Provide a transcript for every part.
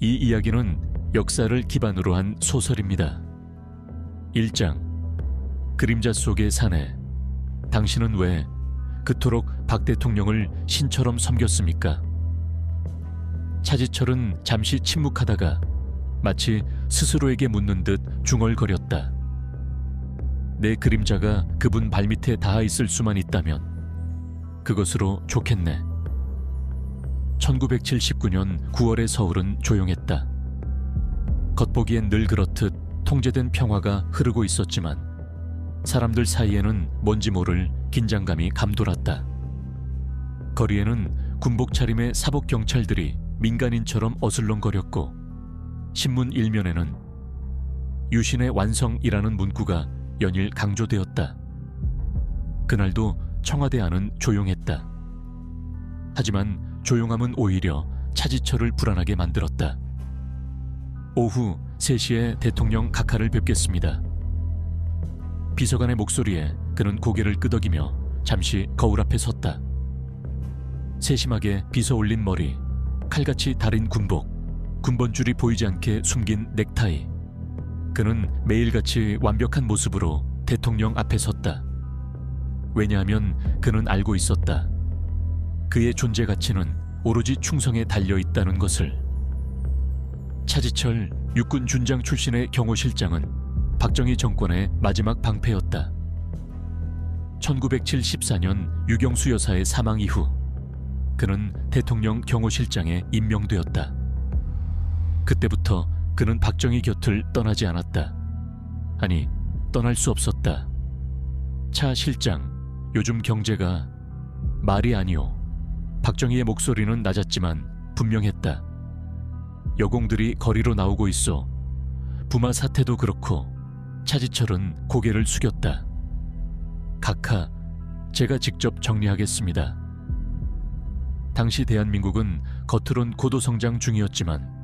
이 이야기는 역사를 기반으로 한 소설입니다. 1장 그림자 속의 사내. 당신은 왜 그토록 박 대통령을 신처럼 섬겼습니까? 차지철은 잠시 침묵하다가 마치 스스로에게 묻는 듯 중얼거렸다. 내 그림자가 그분 발밑에 닿아 있을 수만 있다면 그것으로 좋겠네. 1979년 9월의 서울은 조용했다. 겉보기엔 늘 그렇듯 통제된 평화가 흐르고 있었지만 사람들 사이에는 뭔지 모를 긴장감이 감돌았다. 거리에는 군복 차림의 사복 경찰들이 민간인처럼 어슬렁거렸고 신문 일면에는 유신의 완성이라는 문구가 연일 강조되었다. 그날도 청와대 안은 조용했다. 하지만 조용함은 오히려 차지철을 불안하게 만들었다. 오후 3시에 대통령 각하를 뵙겠습니다. 비서관의 목소리에 그는 고개를 끄덕이며 잠시 거울 앞에 섰다. 세심하게 빗어 올린 머리, 칼같이 다린 군복, 군번줄이 보이지 않게 숨긴 넥타이. 그는 매일같이 완벽한 모습으로 대통령 앞에 섰다. 왜냐하면 그는 알고 있었다. 그의 존재 가치는 오로지 충성에 달려있다는 것을. 차지철 육군 준장 출신의 경호실장은 박정희 정권의 마지막 방패였다. 1974년 유경수 여사의 사망 이후 그는 대통령 경호실장에 임명되었다. 그때부터 그는 박정희 곁을 떠나지 않았다. 아니, 떠날 수 없었다. 차 실장, 요즘 경제가 말이 아니오. 박정희의 목소리는 낮았지만 분명했다. 여공들이 거리로 나오고 있어. 부마 사태도 그렇고. 차지철은 고개를 숙였다. 각하, 제가 직접 정리하겠습니다. 당시 대한민국은 겉으론 고도성장 중이었지만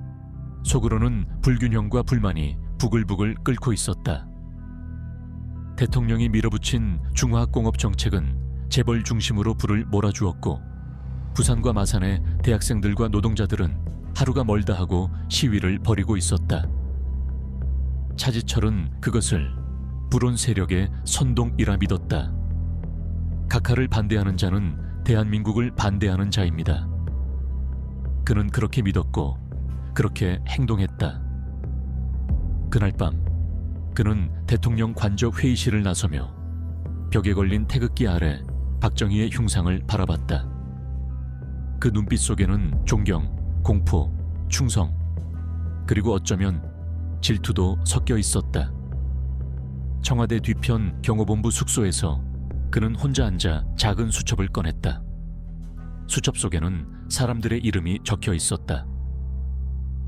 속으로는 불균형과 불만이 부글부글 끓고 있었다. 대통령이 밀어붙인 중화학공업 정책은 재벌 중심으로 불을 몰아주었고 부산과 마산의 대학생들과 노동자들은 하루가 멀다 하고 시위를 벌이고 있었다. 차지철은 그것을 불온 세력의 선동이라 믿었다. 각하를 반대하는 자는 대한민국을 반대하는 자입니다. 그는 그렇게 믿었고 그렇게 행동했다. 그날 밤 그는 대통령 관적 회의실을 나서며 벽에 걸린 태극기 아래 박정희의 흉상을 바라봤다. 그 눈빛 속에는 존경, 공포, 충성, 그리고 어쩌면 질투도 섞여 있었다. 청와대 뒤편 경호본부 숙소에서 그는 혼자 앉아 작은 수첩을 꺼냈다. 수첩 속에는 사람들의 이름이 적혀 있었다.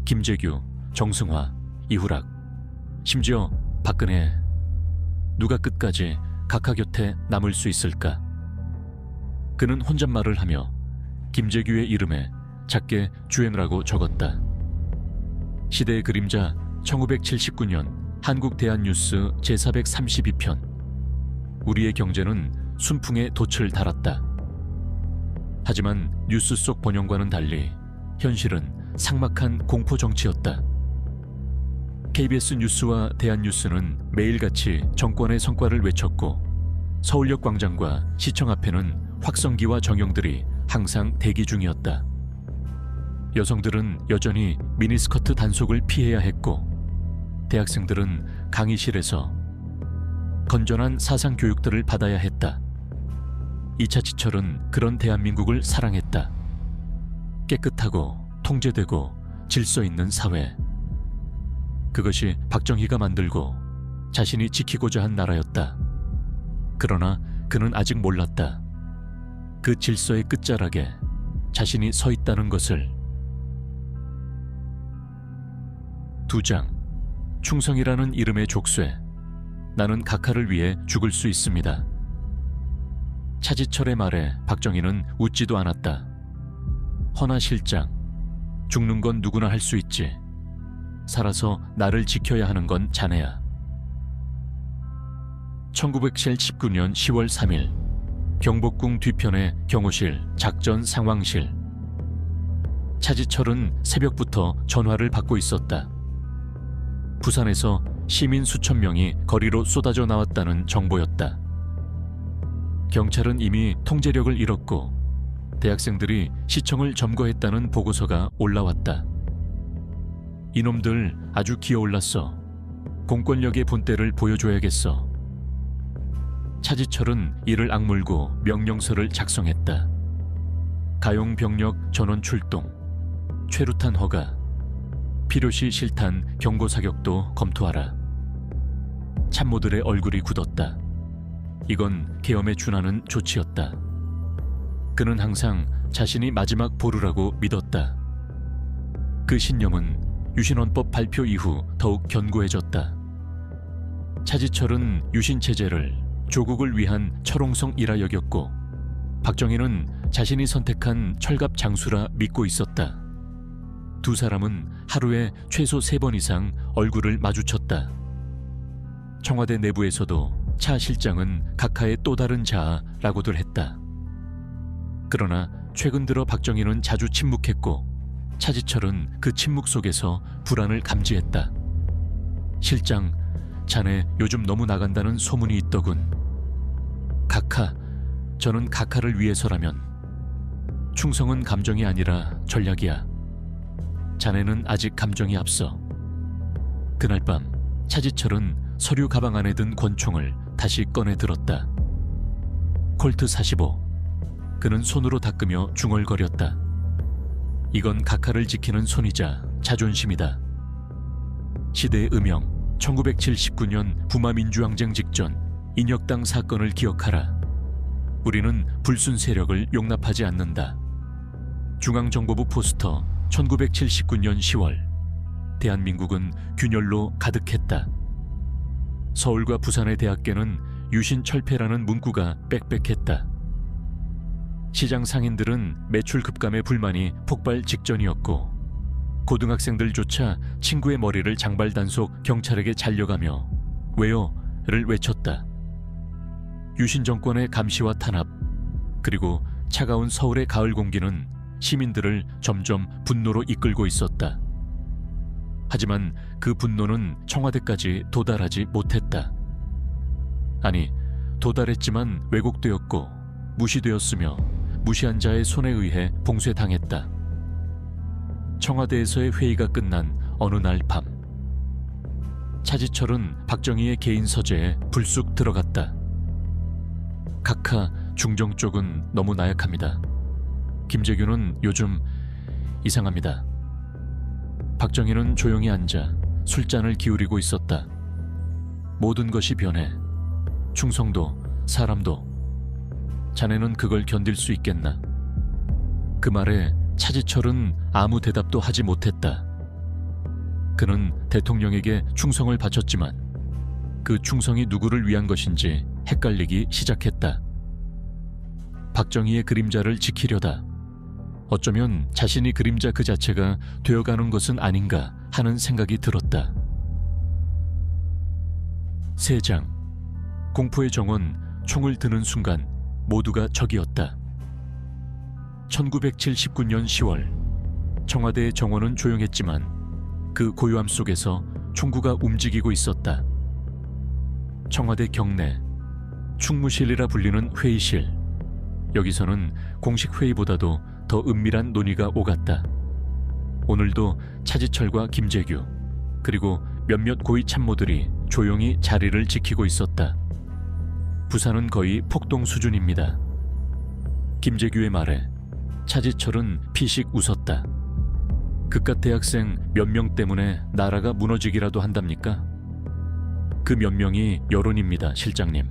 김재규, 정승화, 이후락, 심지어 박근혜. 누가 끝까지 각하 곁에 남을 수 있을까? 그는 혼잣말을 하며 김재규의 이름에 작게 주연이라고 적었다. 시대의 그림자 1979년 한국대한뉴스 제432편. 우리의 경제는 순풍의 돛을 달았다. 하지만 뉴스 속 번영과는 달리 현실은 삭막한 공포 정치였다. KBS 뉴스와 대한뉴스는 매일같이 정권의 성과를 외쳤고 서울역 광장과 시청 앞에는 확성기와 정영들이 항상 대기 중이었다. 여성들은 여전히 미니스커트 단속을 피해야 했고 대학생들은 강의실에서 건전한 사상 교육들을 받아야 했다. 이차지철은 그런 대한민국을 사랑했다. 깨끗하고 통제되고 질서 있는 사회. 그것이 박정희가 만들고 자신이 지키고자 한 나라였다. 그러나 그는 아직 몰랐다. 그 질서의 끝자락에 자신이 서 있다는 것을. 2장 충성이라는 이름의 족쇄. 나는 각하를 위해 죽을 수 있습니다. 차지철의 말에 박정희는 웃지도 않았다. 허나 실장, 죽는 건 누구나 할 수 있지. 살아서 나를 지켜야 하는 건 자네야. 1979년 10월 3일 경복궁 뒤편의 경호실 작전 상황실. 차지철은 새벽부터 전화를 받고 있었다. 부산에서 시민 수천 명이 거리로 쏟아져 나왔다는 정보였다. 경찰은 이미 통제력을 잃었고 대학생들이 시청을 점거했다는 보고서가 올라왔다. 이놈들 아주 기어올랐어. 공권력의 본때를 보여줘야겠어. 차지철은 이를 악물고 명령서를 작성했다. 가용병력 전원 출동, 최루탄 허가, 필요시 실탄 경고 사격도 검토하라. 참모들의 얼굴이 굳었다. 이건 계엄에 준하는 조치였다. 그는 항상 자신이 마지막 보루라고 믿었다. 그 신념은 유신헌법 발표 이후 더욱 견고해졌다. 차지철은 유신체제를 조국을 위한 철옹성이라 여겼고 박정희는 자신이 선택한 철갑 장수라 믿고 있었다. 두 사람은 하루에 최소 3번 이상 얼굴을 마주쳤다. 청와대 내부에서도 차 실장은 각하의 또 다른 자아라고들 했다. 그러나 최근 들어 박정희는 자주 침묵했고 차지철은 그 침묵 속에서 불안을 감지했다. 실장, 자네 요즘 너무 나간다는 소문이 있더군. 각하, 저는 각하를 위해서라면. 충성은 감정이 아니라 전략이야. 자네는 아직 감정이 앞서. 그날 밤 차지철은 서류 가방 안에 든 권총을 다시 꺼내 들었다. 콜트 45. 그는 손으로 닦으며 중얼거렸다. 이건 각하를 지키는 손이자 자존심이다. 시대의 음영, 1979년 부마민주항쟁 직전 인혁당 사건을 기억하라. 우리는 불순 세력을 용납하지 않는다. 중앙정보부 포스터 1979년 10월 대한민국은 균열로 가득했다. 서울과 부산의 대학교는 유신철폐라는 문구가 빽빽했다. 시장 상인들은 매출 급감에 불만이 폭발 직전이었고 고등학생들조차 친구의 머리를 장발단속 경찰에게 잘려가며 왜요?를 외쳤다. 유신 정권의 감시와 탄압 그리고 차가운 서울의 가을 공기는 시민들을 점점 분노로 이끌고 있었다. 하지만 그 분노는 청와대까지 도달하지 못했다. 아니, 도달했지만 왜곡되었고 무시되었으며 무시한 자의 손에 의해 봉쇄당했다. 청와대에서의 회의가 끝난 어느 날 밤 차지철은 박정희의 개인 서재에 불쑥 들어갔다. 각하, 중정 쪽은 너무 나약합니다. 김재규는 요즘 이상합니다. 박정희는 조용히 앉아 술잔을 기울이고 있었다. 모든 것이 변해. 충성도, 사람도. 자네는 그걸 견딜 수 있겠나? 그 말에 차지철은 아무 대답도 하지 못했다. 그는 대통령에게 충성을 바쳤지만 그 충성이 누구를 위한 것인지 헷갈리기 시작했다. 박정희의 그림자를 지키려다. 어쩌면 자신이 그림자 그 자체가 되어가는 것은 아닌가 하는 생각이 들었다. 3장. 공포의 정원, 총을 드는 순간 모두가 적이었다. 1979년 10월 청와대의 정원은 조용했지만 그 고요함 속에서 총구가 움직이고 있었다. 청와대 경내, 충무실이라 불리는 회의실. 여기서는 공식 회의보다도 더 은밀한 논의가 오갔다. 오늘도 차지철과 김재규 그리고 몇몇 고위 참모들이 조용히 자리를 지키고 있었다. 부산은 거의 폭동 수준입니다. 김재규의 말에 차지철은 피식 웃었다. 그깟 대학생 몇 명 때문에 나라가 무너지기라도 한답니까? 그 몇 명이 여론입니다, 실장님.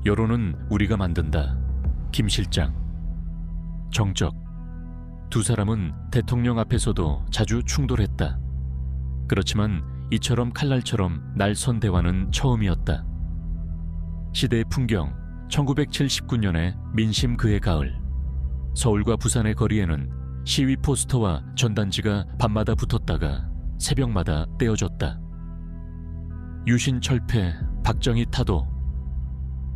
여론은 우리가 만든다, 김 실장. 정적. 두 사람은 대통령 앞에서도 자주 충돌했다. 그렇지만 이처럼 칼날처럼 날선 대화는 처음이었다. 시대의 풍경, 1979년의 민심 그의 가을. 서울과 부산의 거리에는 시위 포스터와 전단지가 밤마다 붙었다가 새벽마다 떼어졌다. 유신 철폐, 박정희 타도.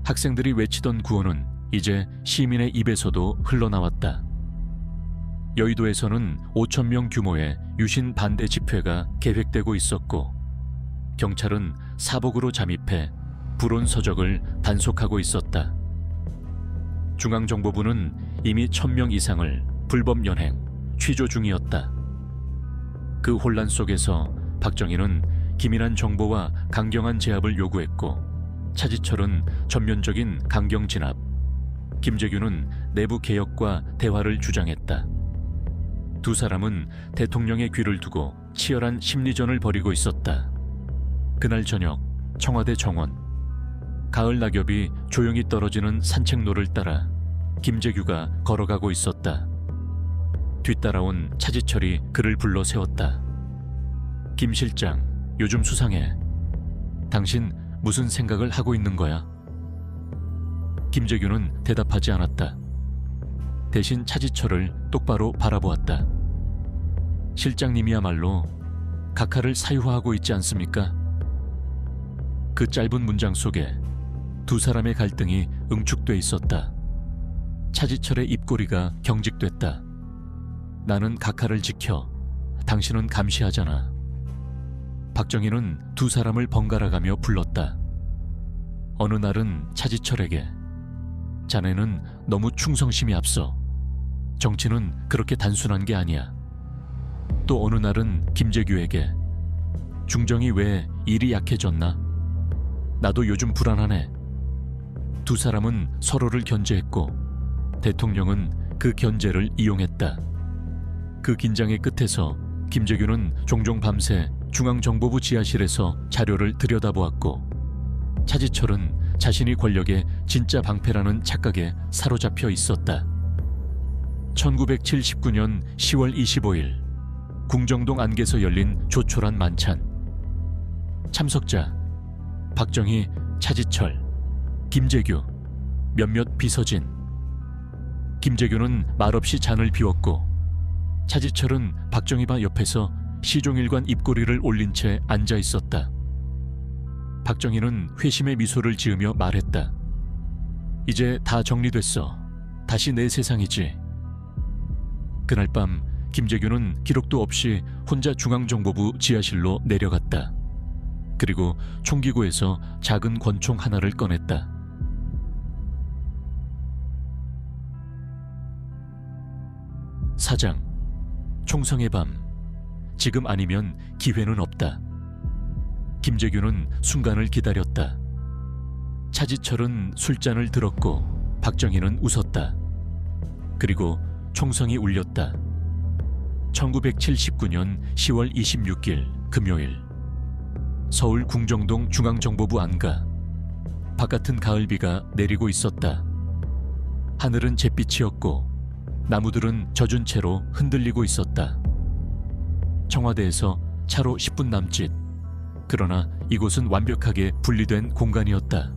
학생들이 외치던 구호는 이제 시민의 입에서도 흘러나왔다. 여의도에서는 5천 명 규모의 유신 반대 집회가 계획되고 있었고 경찰은 사복으로 잠입해 불온 서적을 단속하고 있었다. 중앙정보부는 이미 1,000명 이상을 불법 연행, 취조 중이었다. 그 혼란 속에서 박정희는 기민한 정보와 강경한 제압을 요구했고 차지철은 전면적인 강경 진압, 김재규는 내부 개혁과 대화를 주장했다. 두 사람은 대통령의 귀를 두고 치열한 심리전을 벌이고 있었다. 그날 저녁 청와대 정원, 가을 낙엽이 조용히 떨어지는 산책로를 따라 김재규가 걸어가고 있었다. 뒤따라온 차지철이 그를 불러 세웠다. 김 실장, 요즘 수상해. 당신 무슨 생각을 하고 있는 거야? 김재규는 대답하지 않았다. 대신 차지철을 똑바로 바라보았다. 실장님이야말로 각하를 사유화하고 있지 않습니까? 그 짧은 문장 속에 두 사람의 갈등이 응축돼 있었다. 차지철의 입꼬리가 경직됐다. 나는 각하를 지켜, 당신은 감시하잖아. 박정희는 두 사람을 번갈아가며 불렀다. 어느 날은 차지철에게 자네는 너무 충성심이 앞서. 정치는 그렇게 단순한 게 아니야. 또 어느 날은 김재규에게 중정이 왜 일이 약해졌나? 나도 요즘 불안하네. 두 사람은 서로를 견제했고 대통령은 그 견제를 이용했다. 그 긴장의 끝에서 김재규는 종종 밤새 중앙정보부 지하실에서 자료를 들여다보았고 차지철은 자신이 권력의 진짜 방패라는 착각에 사로잡혀 있었다. 1979년 10월 25일 궁정동 안개에서 열린 조촐한 만찬. 참석자 박정희, 차지철, 김재규, 몇몇 비서진. 김재규는 말없이 잔을 비웠고 차지철은 박정희바 옆에서 시종일관 입꼬리를 올린 채 앉아 있었다. 박정희는 회심의 미소를 지으며 말했다. 이제 다 정리됐어. 다시 내 세상이지. 그날 밤 김재규는 기록도 없이 혼자 중앙정보부 지하실로 내려갔다. 그리고 총기구에서 작은 권총 하나를 꺼냈다. 사장, 총성의 밤. 지금 아니면 기회는 없다. 김재규는 순간을 기다렸다. 차지철은 술잔을 들었고 박정희는 웃었다. 그리고 총성이 울렸다. 1979년 10월 26일 금요일 서울 궁정동 중앙정보부 안가. 바깥은 가을비가 내리고 있었다. 하늘은 잿빛이었고 나무들은 젖은 채로 흔들리고 있었다. 청와대에서 차로 10분 남짓. 그러나 이곳은 완벽하게 분리된 공간이었다.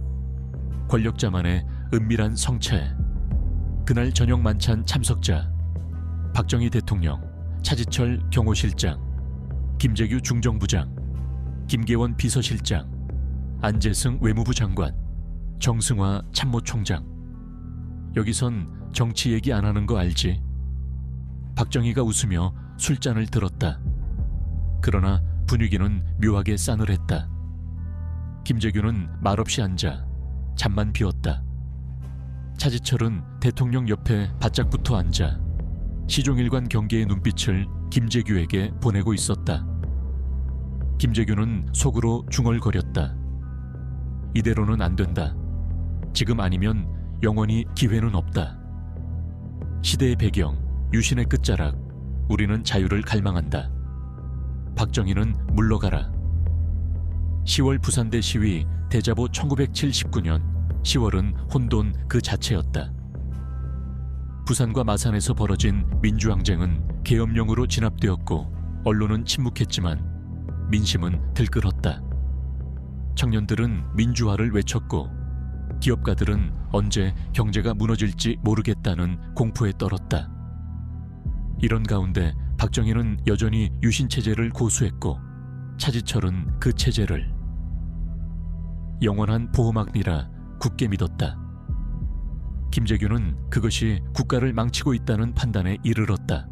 권력자만의 은밀한 성체. 그날 저녁 만찬 참석자 박정희 대통령, 차지철 경호실장, 김재규 중정부장, 김계원 비서실장, 안재승 외무부 장관, 정승화 참모총장. 여기선 정치 얘기 안 하는 거 알지? 박정희가 웃으며 술잔을 들었다. 그러나 분위기는 묘하게 싸늘했다. 김재규는 말없이 앉아 잠만 비웠다. 차지철은 대통령 옆에 바짝 붙어 앉아 시종일관 경계의 눈빛을 김재규에게 보내고 있었다. 김재규는 속으로 중얼거렸다. 이대로는 안 된다. 지금 아니면 영원히 기회는 없다. 시대의 배경, 유신의 끝자락, 우리는 자유를 갈망한다. 박정희는 물러가라. 10월 부산대 시위 대자보 1979년 10월은 혼돈 그 자체였다. 부산과 마산에서 벌어진 민주항쟁은 계엄령으로 진압되었고 언론은 침묵했지만 민심은 들끓었다. 청년들은 민주화를 외쳤고 기업가들은 언제 경제가 무너질지 모르겠다는 공포에 떨었다. 이런 가운데 박정희는 여전히 유신체제를 고수했고 차지철은 그 체제를 영원한 보호막리라 굳게 믿었다. 김재규는 그것이 국가를 망치고 있다는 판단에 이르렀다.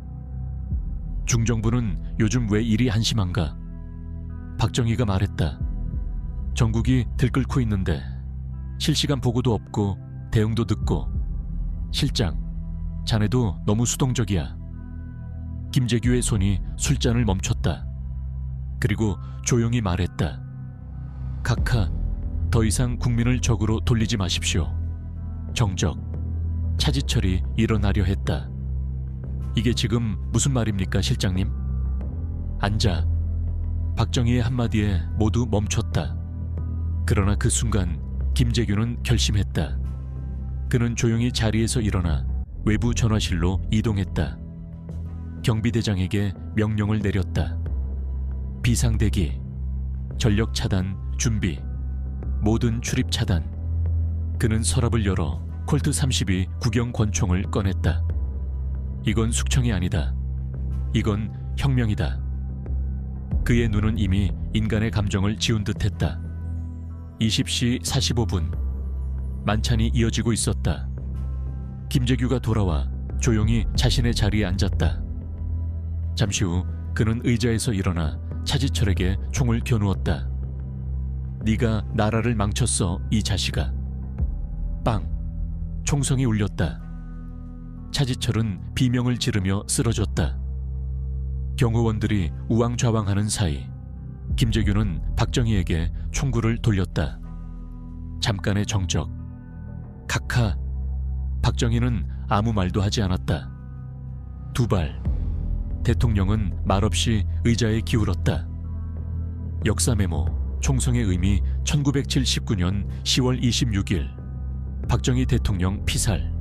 중정부는 요즘 왜 이리 한심한가? 박정희가 말했다. 전국이 들끓고 있는데 실시간 보고도 없고 대응도 늦고. 실장, 자네도 너무 수동적이야. 김재규의 손이 술잔을 멈췄다. 그리고 조용히 말했다. 각하, 더 이상 국민을 적으로 돌리지 마십시오. 정적, 차지철이 일어나려 했다. 이게 지금 무슨 말입니까, 실장님? 앉아. 박정희의 한마디에 모두 멈췄다. 그러나 그 순간 김재규는 결심했다. 그는 조용히 자리에서 일어나 외부 전화실로 이동했다. 경비대장에게 명령을 내렸다. 비상대기, 전력 차단 준비, 모든 출입 차단. 그는 서랍을 열어 콜트 32 구경 권총을 꺼냈다. 이건 숙청이 아니다. 이건 혁명이다. 그의 눈은 이미 인간의 감정을 지운 듯했다. 20시 45분. 만찬이 이어지고 있었다. 김재규가 돌아와 조용히 자신의 자리에 앉았다. 잠시 후 그는 의자에서 일어나 차지철에게 총을 겨누었다. 네가 나라를 망쳤어, 이 자식아. 빵! 총성이 울렸다. 차지철은 비명을 지르며 쓰러졌다. 경호원들이 우왕좌왕하는 사이 김재규는 박정희에게 총구를 돌렸다. 잠깐의 정적. 각하. 박정희는 아무 말도 하지 않았다. 두 발. 대통령은 말없이 의자에 기울었다. 역사 메모. 총성의 의미 1979년 10월 26일. 박정희 대통령 피살.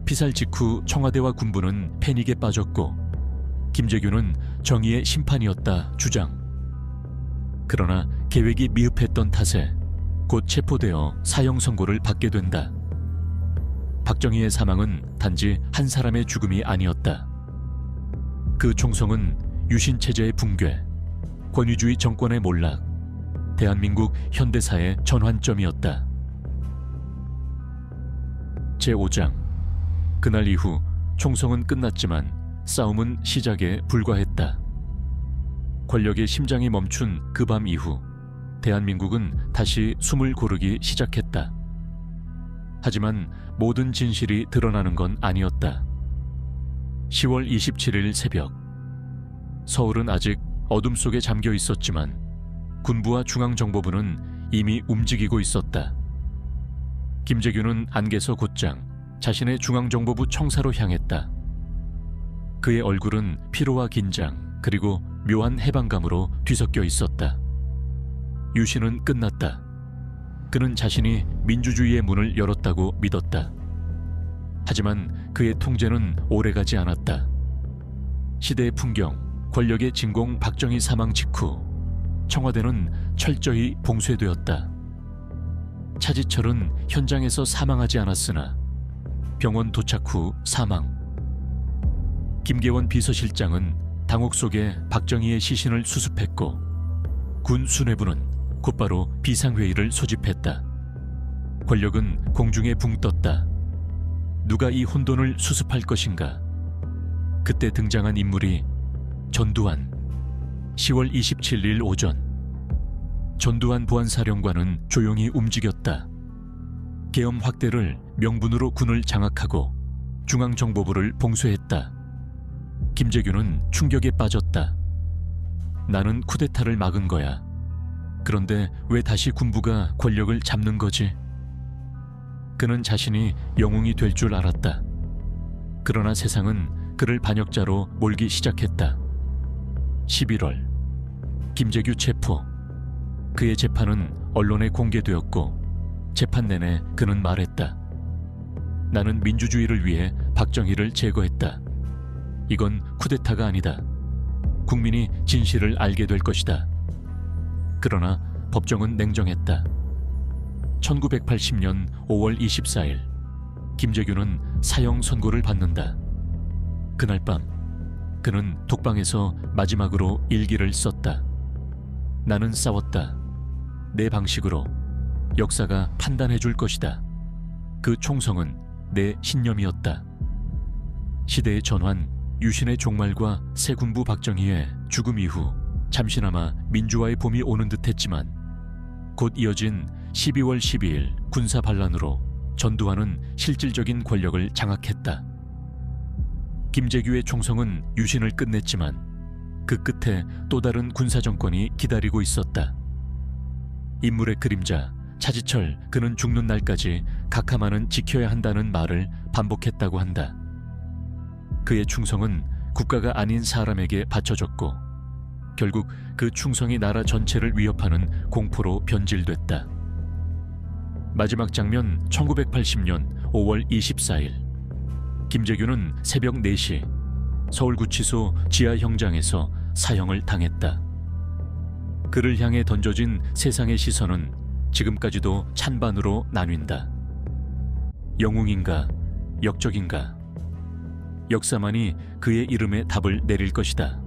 피살 직후 청와대와 군부는 패닉에 빠졌고 김재규는 정의의 심판이었다 주장. 그러나 계획이 미흡했던 탓에 곧 체포되어 사형 선고를 받게 된다. 박정희의 사망은 단지 한 사람의 죽음이 아니었다. 그 총성은 유신 체제의 붕괴, 권위주의 정권의 몰락, 대한민국 현대사의 전환점이었다. 제5장. 그날 이후 총성은 끝났지만 싸움은 시작에 불과했다. 권력의 심장이 멈춘 그 밤 이후 대한민국은 다시 숨을 고르기 시작했다. 하지만 모든 진실이 드러나는 건 아니었다. 10월 27일 새벽. 서울은 아직 어둠 속에 잠겨 있었지만 군부와 중앙정보부는 이미 움직이고 있었다. 김재규는 안개서 곧장 자신의 중앙정보부 청사로 향했다. 그의 얼굴은 피로와 긴장 그리고 묘한 해방감으로 뒤섞여 있었다. 유신은 끝났다. 그는 자신이 민주주의의 문을 열었다고 믿었다. 하지만 그의 통제는 오래가지 않았다. 시대의 풍경, 권력의 진공 박정희 사망 직후 청와대는 철저히 봉쇄되었다. 차지철은 현장에서 사망하지 않았으나 병원 도착 후 사망. 김계원 비서실장은 당혹 속에 박정희의 시신을 수습했고 군 수뇌부는 곧바로 비상회의를 소집했다. 권력은 공중에 붕 떴다. 누가 이 혼돈을 수습할 것인가? 그때 등장한 인물이 전두환. 10월 27일 오전. 전두환 보안사령관은 조용히 움직였다. 계엄 확대를 명분으로 군을 장악하고 중앙정보부를 봉쇄했다. 김재규는 충격에 빠졌다. 나는 쿠데타를 막은 거야. 그런데 왜 다시 군부가 권력을 잡는 거지? 그는 자신이 영웅이 될 줄 알았다. 그러나 세상은 그를 반역자로 몰기 시작했다. 11월. 김재규 체포. 그의 재판은 언론에 공개되었고 재판 내내 그는 말했다. 나는 민주주의를 위해 박정희를 제거했다. 이건 쿠데타가 아니다. 국민이 진실을 알게 될 것이다. 그러나 법정은 냉정했다. 1980년 5월 24일 김재규는 사형 선고를 받는다. 그날 밤 그는 독방에서 마지막으로 일기를 썼다. 나는 싸웠다. 내 방식으로. 역사가 판단해 줄 것이다. 그 총성은 내 신념이었다. 시대의 전환, 유신의 종말과 새 군부 박정희의 죽음 이후 잠시나마 민주화의 봄이 오는 듯했지만 곧 이어진 12월 12일 군사 반란으로 전두환은 실질적인 권력을 장악했다. 김재규의 총성은 유신을 끝냈지만 그 끝에 또 다른 군사 정권이 기다리고 있었다. 인물의 그림자 차지철 그는 죽는 날까지 각하만은 지켜야 한다는 말을 반복했다고 한다. 그의 충성은 국가가 아닌 사람에게 바쳐졌고 결국 그 충성이 나라 전체를 위협하는 공포로 변질됐다. 마지막 장면 1980년 5월 24일 김재규는 새벽 4시 서울구치소 지하형장에서 사형을 당했다. 그를 향해 던져진 세상의 시선은 지금까지도 찬반으로 나뉜다. 영웅인가 역적인가? 역사만이 그의 이름에 답을 내릴 것이다.